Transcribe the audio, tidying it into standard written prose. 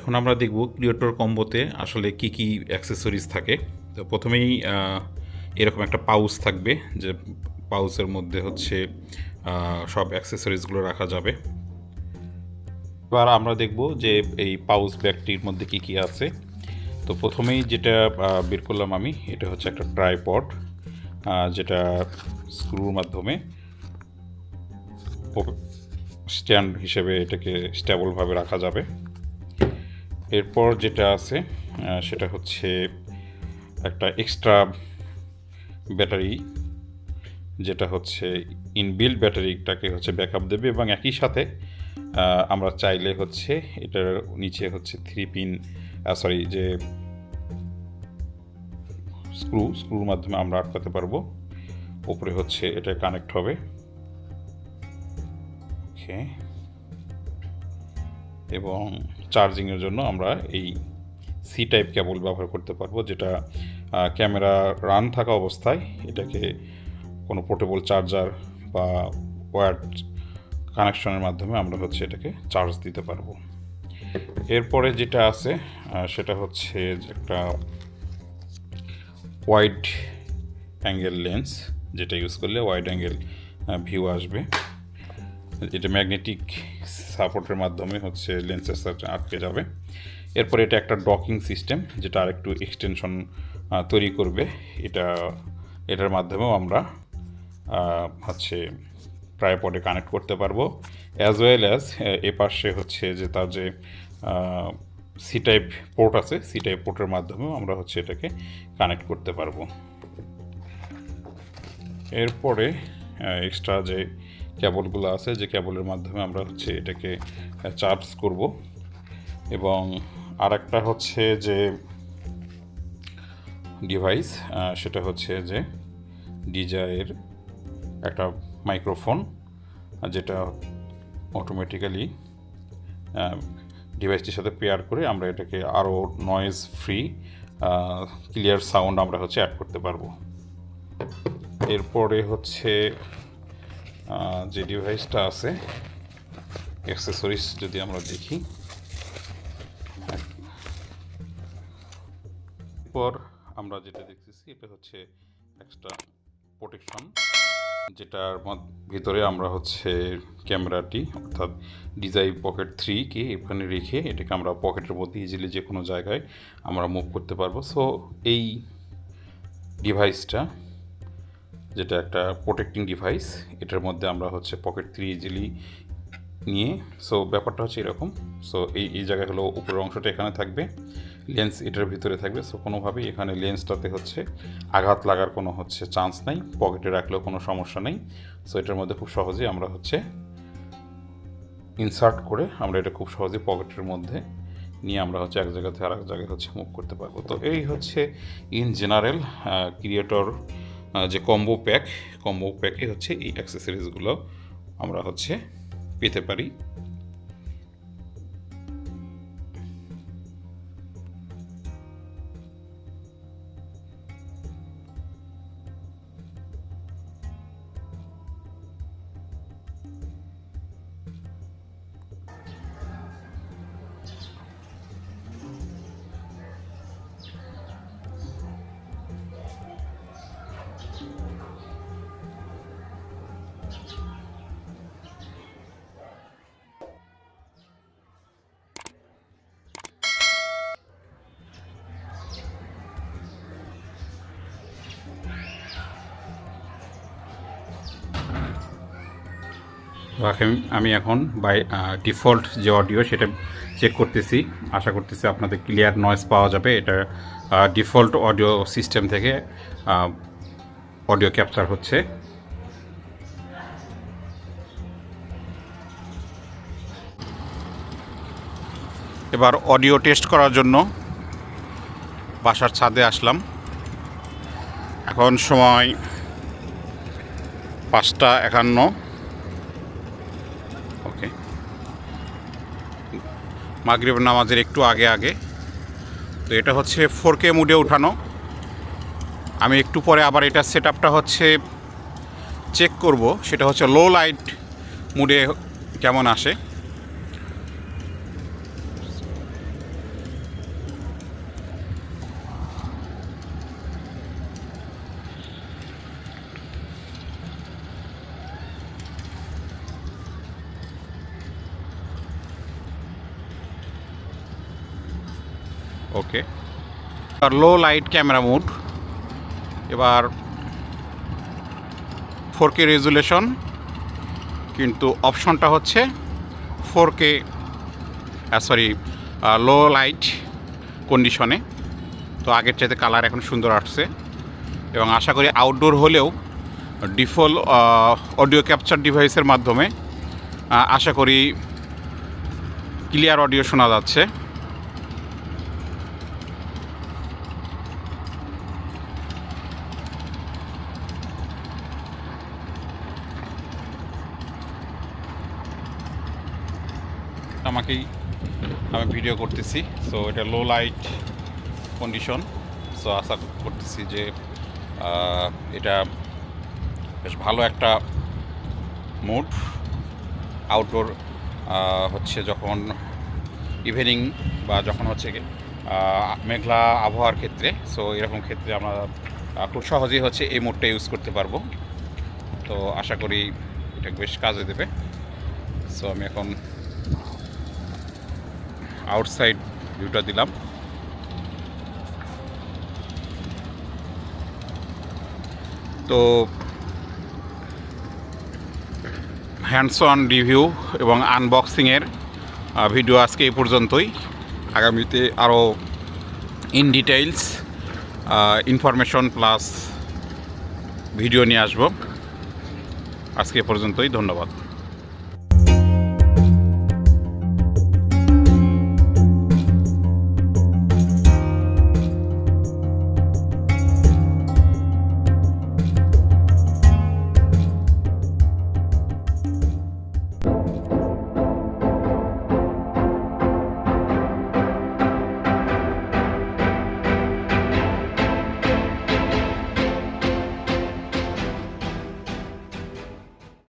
এখন আমরা দেখব ক্রিয়েটর কম্বোতে আসলে কি কি অ্যাক্সেসরিজ থাকে। তো প্রথমেই এরকম একটা পাউচ থাকবে, যে পাউচের মধ্যে হচ্ছে সব অ্যাক্সেসরিজগুলো রাখা যাবে। এবার আমরা দেখব যে এই পাউচ ব্যাগটির মধ্যে কি কি আছে। তো প্রথমেই যেটা বের করলাম আমি, এটা হচ্ছে একটা ট্রাইপড, যেটা স্ক্রুর মাধ্যমে স্ট্যান্ড হিসেবে এটাকে স্টেবলভাবে রাখা যাবে। এরপর যেটা আছে সেটা হচ্ছে একটা এক্সট্রা ব্যাটারি, যেটা হচ্ছে ইনবিল্ট ব্যাটারিটাকে হচ্ছে ব্যাকআপ দেবে, এবং একই সাথে আমরা চাইলে হচ্ছে এটার নিচে হচ্ছে 3 পিন যে স্ক্রুর মাধ্যমে আমরা আটকাতে পারবো। উপরে হচ্ছে এটা কানেক্ট হবে। ওকে, এবং চার্জিংয়ের জন্য আমরা এই সি টাইপ কেবল ব্যবহার করতে পারবো, যেটা ক্যামেরা রান থাকা অবস্থায় এটাকে কোনো পোর্টেবল চার্জার বা ওয়্যার কানেকশনের মাধ্যমে আমরা হচ্ছে এটাকে চার্জ দিতে পারবো। এরপরে যেটা আছে সেটা হচ্ছে একটা ওয়াইড অ্যাঙ্গেল লেন্স, যেটা ইউজ করলে ওয়াইড অ্যাঙ্গেল ভিউ আসবে। এটা ম্যাগনেটিক সাপোর্টের মাধ্যমে হচ্ছে লেন্সের সাথে আটকে যাবে। এরপরে এটা একটা ডকিং সিস্টেম, যেটা আরেকটু এক্সটেনশন তৈরি করবে। এটার মাধ্যমেও আমরা হচ্ছে ট্রাইপডে কানেক্ট করতে পারবো, অ্যাজ ওয়েল অ্যাজ এ পাশে হচ্ছে যে তার যে সি টাইপ পোর্ট আছে, সি টাইপ পোর্টের মাধ্যমেও আমরা হচ্ছে এটাকে কানেক্ট করতে পারবো। এরপরে এক্সট্রা যে কেবলগুলো আছে, যে কেবলের মাধ্যমে আমরা হচ্ছে এটাকে চার্জ করব। এবং আরেকটা হচ্ছে যে ডিভাইস, সেটা হচ্ছে যে ডিজাইয়ের একটা মাইক্রোফোন, যেটা অটোমেটিক্যালি ডিভাইসটির সাথে পেয়ার করে আমরা এটাকে আরও নয়েজ ফ্রি ক্লিয়ার সাউন্ড আমরা হচ্ছে অ্যাড করতে পারবো। এরপরে হচ্ছে যে ডিভাইসটা আছে, অ্যাক্সেসরিজ যদি আমরা দেখি, এরপর আমরা যেটা দেখতেছি এটা হচ্ছে এক্সট্রা প্রোটেকশন, যেটার ভিতরে আমরা হচ্ছে ক্যামেরাটি অর্থাৎ DJI পকেট 3কে এখানে রেখে এটাকে আমরা পকেটের মধ্যে ইজিলি যে কোনো জায়গায় আমরা মুভ করতে পারবো। সো এই ডিভাইসটা, যেটা একটা প্রোটেক্টিং ডিভাইস, এটার মধ্যে আমরা হচ্ছে পকেট 3 ইজিলি নিয়ে, সো ব্যাপারটা হচ্ছে এরকম। সো এই জায়গায় হলো উপরের অংশটা এখানে থাকবে, লেন্স এটার ভিতরে থাকবে। সো কোনোভাবেই এখানে লেন্সটাতে হচ্ছে আঘাত লাগার কোনো হচ্ছে চান্স নাই, পকেটে রাখলেও কোনো সমস্যা নেই। সো এটার মধ্যে খুব সহজেই আমরা হচ্ছে ইনসার্ট করে আমরা এটা খুব সহজেই পকেটের মধ্যে নিয়ে আমরা হচ্ছে এক জায়গা থেকে আরেক জায়গায় হচ্ছে মুভ করতে পারবো। তো এই হচ্ছে ইন জেনারেল ক্রিয়েটর যে কম্বো প্যাকে হচ্ছে এই অ্যাক্সেসরিজগুলো আমরা হচ্ছে পেতে পারি। আমি এখন বাই ডিফল্ট যে অডিও সেটা চেক করতেছি, আশা করতেছি আপনাদের ক্লিয়ার নয়েজ পাওয়া যাবে। এটা ডিফল্ট অডিও সিস্টেম থেকে অডিও ক্যাপচার হচ্ছে। এবার অডিও টেস্ট করার জন্য বাসার ছাদে আসলাম। এখন সময় 5:51। ওকে, মাগরিব নামাজের একটু আগে। তো এটা হচ্ছে 4K মুডে উঠানো। আমি একটু পরে আবার এটা সেটআপটা হচ্ছে চেক করব, সেটা হচ্ছে লো লাইট মুডে কেমন আসে। ওকে, আর লো লাইট ক্যামেরা মোড, এবার 4K রেজুলেশন, কিন্তু অপশনটা হচ্ছে 4K লো লাইট কন্ডিশনে। তো আগের চাইতে কালার এখন সুন্দর আসছে, এবং আশা করি আউটডোর হলেও ডিফল্ট অডিও ক্যাপচার ডিভাইসের মাধ্যমে আশা করি ক্লিয়ার অডিও শোনা যাচ্ছে। আমি ভিডিও করতেছি, সো এটা লো লাইট কন্ডিশন। সো আশা করতেছি যে এটা বেশ ভালো একটা মুড আউটডোর হচ্ছে যখন ইভিনিং বা যখন হচ্ছে মেঘলা আবহাওয়ার ক্ষেত্রে। সো এরকম ক্ষেত্রে আমরা খুব সহজেই হচ্ছে এই মোডটা ইউজ করতে পারবো। তো আশা করি এটা বেশ কাজে দেবে। সো আমি এখন আউটসাইড ভিউটা দিলাম। তো হ্যান্ডস অন রিভিউ এবং আনবক্সিংয়ের ভিডিও আজকে এই পর্যন্তই। আগামীতে আরও in details information plus video নিয়ে আসবো। আজকে এ পর্যন্তই, ধন্যবাদ।